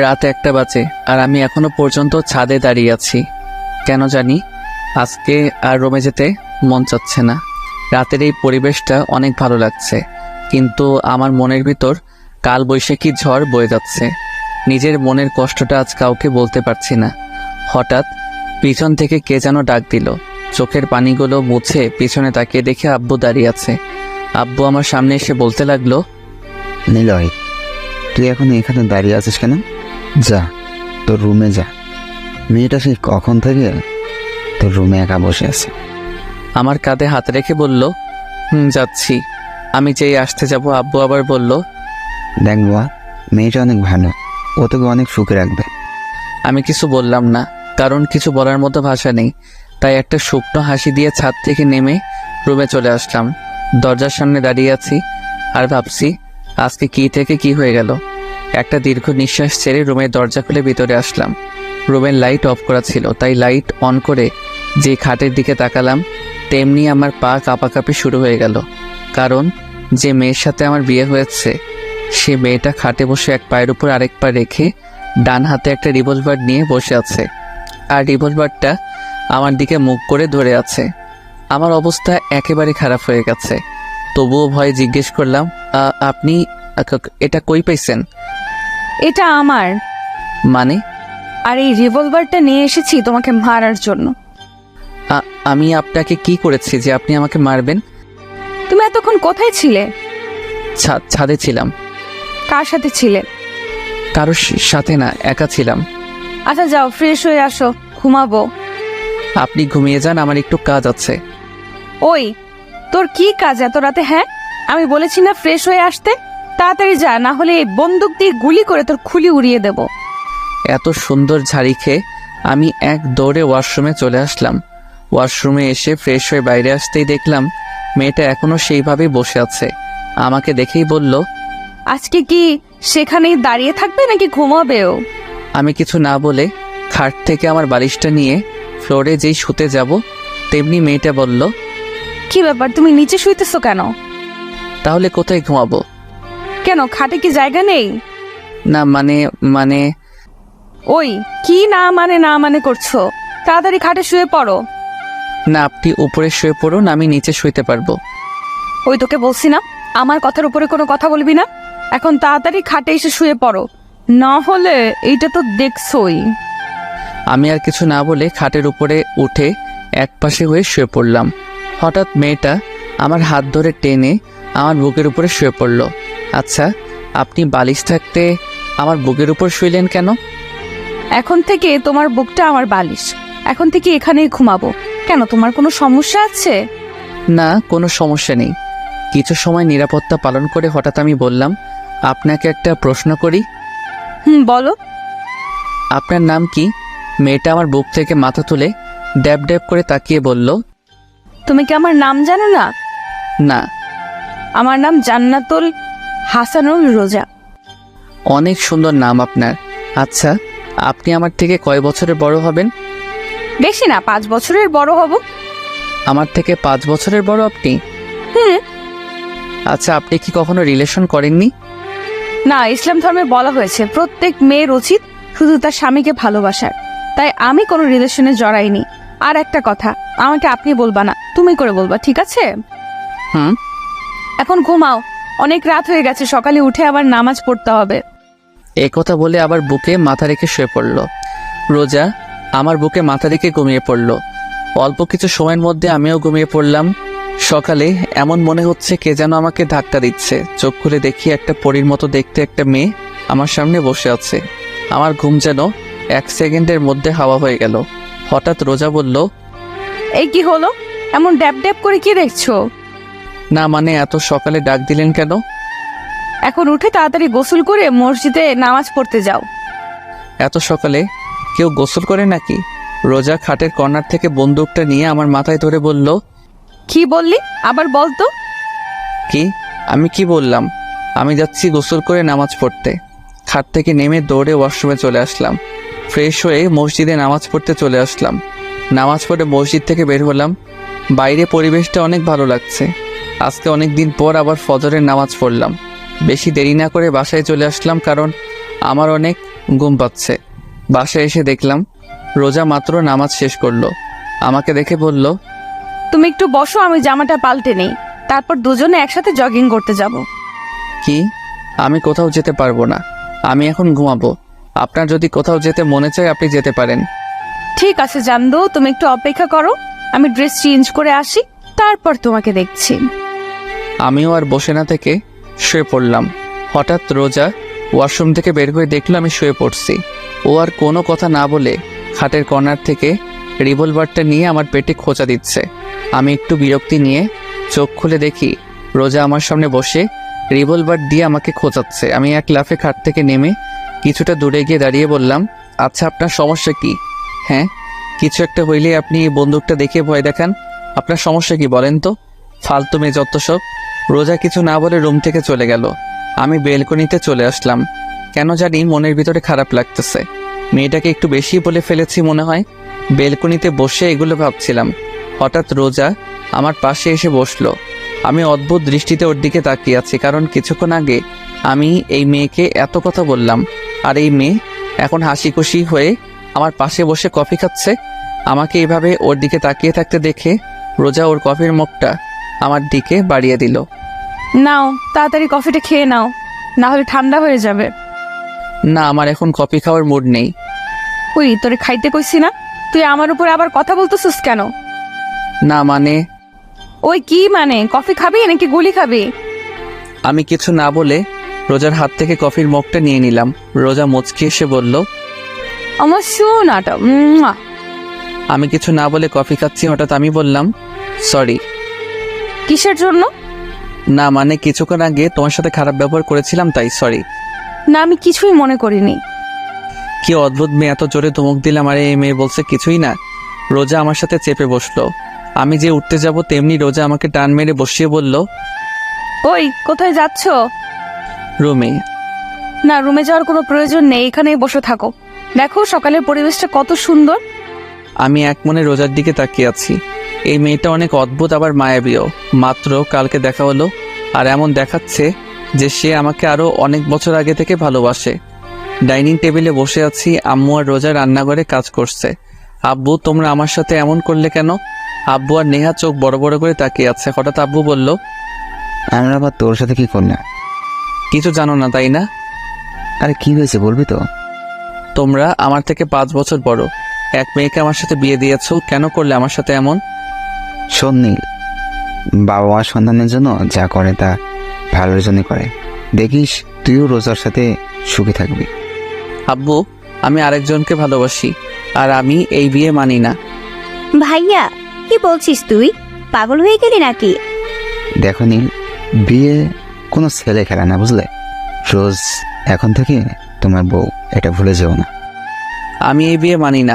রাত 1টা বাজে আর আমি এখনো পর্যন্ত ছাদে দাঁড়িয়ে আছি। কেন জানি আজকে আর রুমে যেতে মন চাচ্ছে না। রাতের এই পরিবেশটা অনেক ভালো লাগছে, কিন্তু আমার মনের ভিতর কাল বৈশাখী ঝড় বয়ে যাচ্ছে। নিজের মনের কষ্টটা আজ কাউকে বলতে পারছি না। হঠাৎ পিছন থেকে কে যেন ডাক দিল। চোখের পানিগুলো মুছে পিছনে তাকিয়ে দেখে আব্বু দাঁড়িয়ে আছে। আব্বু আমার সামনে এসে বলতে লাগলো, নিলয়, তুই এখন এখানে দাঁড়িয়ে আছিস কেন? যা, তোর রুমে যা। মেয়েটা সেই কখন থেকে তোর রুমে একা বসে আছে। আমার কাঁধে হাত রেখে বলল, যাচ্ছি। আমি যেই আসতে যাব আব্বু আবার বলল, দেখ বাবা, মেয়েটা অনেক ভালো, ও তোকে অনেক সুখে রাখবে। আমি কিছু বললাম না, কারণ কিছু বলার মতো ভাষা নেই। তাই একটা শুকনো হাসি দিয়ে ছাদ থেকে নেমে রুমে চলে আসলাম। দরজার সামনে দাঁড়িয়ে আছি আর ভাবছি আজকে কি থেকে কি হয়ে গেল। একটা দীর্ঘ নিঃশ্বাস ছেড়ে রুমের দরজা খুলে ভিতরে আসলাম। রুমের লাইট অফ করা ছিল, তাই লাইট অন করে যে খাটের দিকে তাকালাম তেমনি আমার পা কাঁপাকাঁপি শুরু হয়ে গেল। কারণ যে মেয়ের সাথে আমার বিয়ে হয়েছে সে মেয়েটা খাটে বসে এক পায়ের উপর আরেক পা রেখে ডান হাতে একটা রিভলভার নিয়ে বসে আছে, আর রিভলভারটা আমার দিকে মুখ করে ধরে আছে। আমার অবস্থা একেবারে খারাপ হয়ে গেছে। তবুও ভয়ে জিজ্ঞেস করলাম, আপনি এটা কই পাইছেন? এটা আমার। মানে? আর এই রিভলভারটা নিয়ে এসেছি তোমাকে মারার জন্য। আমি আপনাকে কি করেছি যে আপনি আমাকে মারবেন? তুমি এতক্ষণ কোথায় ছিলে? ছাদে ছিলাম। কার সাথে ছিলে? কারোর সাথে না, একা ছিলাম। আচ্ছা যাও, ফ্রেশ হয়ে আসো, ঘুমাবো। আপনি ঘুমিয়ে যান, আমার একটু কাজ আছে। ওই, তোর কি কাজ এত রাতে? হ্যাঁ, আমি বলেছি না ফ্রেশ হয়ে আসতে? তাড়াতাড়ি যা, না হলে এই বন্দুক দিয়ে গুলি করে তোর খুলি উড়িয়ে দেব। এত সুন্দর ঝাড়ি খেয়ে আমি এক দৌড়ে ওয়াশরুমে চলে আসলাম। ওয়াশরুমে এসে ফ্রেশ হয়ে বাইরে আসতেই দেখলাম মেয়েটা এখনো সেইভাবেই বসে আছে। আমাকে দেখেই বলল, আজকে কি সেখানেই দাঁড়িয়ে থাকবে নাকি ঘুমাবেও? আমি কিছু না বলে খাট থেকে আমার বালিশটা নিয়ে ফ্লোরে যেই শুতে যাব তেমনি মেয়েটা বলল, কি ব্যাপার, তুমি নিচে শুইতেছো কেন? তাহলে কোথায় ঘুমাবো? কেন, খাটে কি জায়গা নেই? না মানে ওই, কি না মানে করছো? তাড়াতাড়ি খাটে শুয়ে পড়ো। না, আপনি উপরে শুয়ে পড়ুন, আমি নিচে শুইতে পারবো। ওই, তোকে বলছি না আমার কথার উপরে কোনো কথা বলবি না। এখন তাড়াতাড়ি খাটে এসে শুয়ে পড়ো, না হলে এইটা তো দেখছই। আমি আর কিছু না বলে খাটের উপরে উঠে একপাশে হয়ে শুয়ে পড়লাম। হঠাৎ মেয়েটা আমার হাত ধরে টেনে আমার বুকের উপরে শুয়ে পড়ল। আচ্ছা, আপনি বালিশ থাকতে আমার বুকের উপর শুইলেন কেন? এখন থেকে তোমার বুকটা আমার বালিশ, এখন থেকে এখানেই ঘুমাবো। কেন, তোমার কোনো সমস্যা আছে? না, কোনো সমস্যা নেই। কিছু সময় নিরাপত্তা পালন করে হঠাৎ আমি বললাম, আপনাকে একটা প্রশ্ন করি। বলো। আপনার নাম কি? মেয়েটা আমার বুক থেকে মাথা তুলে ড্যাব ড্যাব করে তাকিয়ে বলল, তুমি কি আমার নাম জানো না? না। আমার নাম জান্নাতুল হাসানুল রোজা। অনেক সুন্দর নাম আপনার। আচ্ছা, আপনি আমার থেকে কয় বছরের বড় হবেন? বেশি না, 5 বছরের বড় হব। আমার থেকে 5 বছরের বড় আপনি? আচ্ছা, আপনি কি কখনো রিলেশন করেননি? না, ইসলাম ধর্মে বলা হয়েছে প্রত্যেক মেয়ের উচিত শুধু তার স্বামীকে ভালোবাসার। তাই আমি কোনো রিলেশনে জড়াইনি। আর একটা কথা, আমাকে আপনি বলবা না, তুমি করে বলবা, ঠিক আছে? এখন ঘুমাও, অনেক রাত হয়ে গেছে, সকালে উঠে আবার নামাজ পড়তে হবে। এ কথা বলে আবার বুকে মাথা রেখে শুয়ে পড়ল। রোজা আমার বুকে মাথা রেখে ঘুমিয়ে পড়ল। অল্প কিছু সময়ের মধ্যে আমিও ঘুমিয়ে পড়লাম। সকালে এমন মনে হচ্ছে কে যেন আমাকে ধাক্কা দিচ্ছে। চোখ খুলে দেখি একটা পরীর মতো দেখতে একটা মেয়ে আমার সামনে বসে আছে। আমার ঘুম যেন 1 সেকেন্ডের মধ্যে হাওয়া হয়ে গেল। হঠাৎ রোজা বলল, এই কি হলো, এমন ড্যাব ড্যাব করে কি দেখছো? না মানে এত সকালে ডাক দিলেন কেন? এখন উঠে তাড়াতাড়ি গোসল করে মসজিদে নামাজ পড়তে যাও। এত সকালে কেউ গোসল করে নাকি? রোজা খাটের কর্নার থেকে বন্দুকটা নিয়ে আমার মাথায় ধরে বলল, কি বললি, আবার বল তো। কি? আমি কি বললাম? আমি যাচ্ছি গোসল করে নামাজ পড়তে। খাট থেকে নেমে দৌড়ে ওয়াশরুমে চলে আসলাম। ফ্রেশ হয়ে মসজিদে নামাজ পড়তে চলে আসলাম। নামাজ পড়ে মসজিদ থেকে বের হলাম। বাইরে পরিবেশটা অনেক ভালো লাগছে। আজকে অনেক দিন পর আবার ফজরের নামাজ পড়লাম। বেশি দেরি না করে বাসায় চলে আসলাম, কারণ আমার অনেক ঘুম পাচ্ছে। বাসায় এসে দেখলাম রোজা মাত্র নামাজ শেষ করলো। আমাকে দেখে বলল, তুমি একটু বসো, আমি জামাটা পাল্টে নেই, তারপর দুজনে একসাথে জগিং করতে যাব। কি? আমি কোথাও যেতে পারবো না, আমি এখন ঘুমাবো। আপনার যদি কোথাও যেতে মনে চায় আপনি যেতে পারেন। ঠিক আছে জানদু, তুমি একটু অপেক্ষা করো, আমি ড্রেস চেঞ্জ করে আসি, তারপর তোমাকে দেখছি। আমিও আর বসে না থেকে শুয়ে পড়লাম। হঠাৎ রোজা ওয়াশরুম থেকে বের হয়ে দেখলো আমি শুয়ে পড়ছি। ও আর কোনো কথা না বলে খাটের কর্নার থেকে রিভলভারটা নিয়ে আমার পেটে খোঁচা দিচ্ছে। আমি একটু বিরক্তি নিয়ে চোখ খুলে দেখি রোজা আমার সামনে বসে রিভলভার দিয়ে আমাকে খোঁচাচ্ছে। আমি এক লাফে খাট থেকে নেমে কিছুটা দূরে গিয়ে দাঁড়িয়ে বললাম, আচ্ছা আপনার সমস্যা কি? হ্যাঁ, কিছু একটা হইলেই আপনি এই বন্দুকটা দেখে ভয় দেখান। আপনার সমস্যা কি বলেন তো? ফালতু মেয়ে যত সব। রোজা কিছু না বলে রুম থেকে চলে গেল। আমি বেলকনিতে চলে আসলাম। কেন জানি মনের ভিতরে খারাপ লাগতেছে। মেয়েটাকে একটু বেশি বলে ফেলেছি মনে হয়। বেলকনিতে বসে এগুলো ভাবছিলাম। হঠাৎ রোজা আমার পাশে এসে বসলো। আমি অদ্ভুত দৃষ্টিতে ওর দিকে তাকিয়ে আছি, কারণ কিছুক্ষণ আগে আমি এই মেয়েকে এত কথা বললাম, আর এই মেয়ে এখন হাসি খুশি হয়ে আমার পাশে বসে কফি খাচ্ছে। আমাকে এইভাবে ওর দিকে তাকিয়ে থাকতে দেখে রোজা ওর কফির মুখটা আমার দিকে বাড়িয়ে দিল। নাও, তাড়াতাড়ি কফিটা খেয়ে নাও, না হলে ঠান্ডা হয়ে যাবে। না, আমার এখন কফি খাওয়ার মুড নেই। ওই তোরে খাইতে কইছি না, তুই আমার উপরে আবার কথা বলতেছিস কেন? না মানে, ওই কি মানে, কফি খাবি নাকি গুলি খাবি? আমি কিছু না বলে রোজার হাত থেকে কফির মগটা নিয়ে নিলাম। রোজা মুচকি এসে বলল, আমার শোনাটা। আমি কিছু না বলে কফি খাচ্ছি। হঠাৎ আমি বললাম, সরি। কিসের জন্য? না মানে, কিছুক্ষণ আগে তোমার সাথে খারাপ ব্যবহার করেছিলাম তাই সরি। না, আমি কিছুই মনে করিনি। কি অদ্ভুত মেয়ে, এত জোরে ধমক দিলাম আর এই মেয়ে বলছে কিছুই না। রোজা আমার সাথে চেপে বসলো। আমি যে উঠতে যাব তেমনি রোজা আমাকে টান মেরে বসিয়ে বলল, ওই কোথায় যাচ্ছ? রুমে। না, রুমে যাওয়ার কোনো প্রয়োজন নেই, এখানেই বসে থাকো। দেখো সকালের পরিবেশটা কত সুন্দর। আমি এক মনে রোজার দিকে তাকিয়ে আছি। এই মেয়েটা অনেক অদ্ভুত, আবার মায়াবীও। মাত্র কালকে দেখা হলো আর এমন দেখাচ্ছে যে সে আমাকে আরো অনেক বছর আগে থেকে ভালোবাসে। ডাইনিং টেবিলে বসে আছি, আম্মু আর রোজা রান্নাঘরে কাজ করছে। আব্বু, তোমরা আমার সাথে এমন করলে কেন? আব্বু আর নেহা চোখ বড় বড় করে তাকিয়ে আছে। হঠাৎ আব্বু বলল, আমরা আবার তোর সাথে কি করলাম? কিছু জানো না তাই না? আরে কি হয়েছে বলবি তো? তোমরা আমার থেকে 5 বছর বড়। এক মেয়েকে আমার সাথে বিয়ে দিয়েছো, কেন করলে আমার সাথে এমন? শোন নীল, বাবা মা সন্তানের জন্য যা করে তা ভালোর জন্য করে। দেখিস তুইও রোজার সাথে সুখী থাকবি। আব্বু, আমি আরেকজনকে ভালোবাসি, আর আমি এই বিয়ে মানি না। ভাইয়া, কি বলছিস তুই? পাগল হয়ে গেলি নাকি? দেখো নীল, বিয়ে কোনো ছেলে খেলা না, বুঝলে? রোজ এখন থেকে তোমার বউ, এটা ভুলে যেও না। আমি এই বিয়ে মানি না।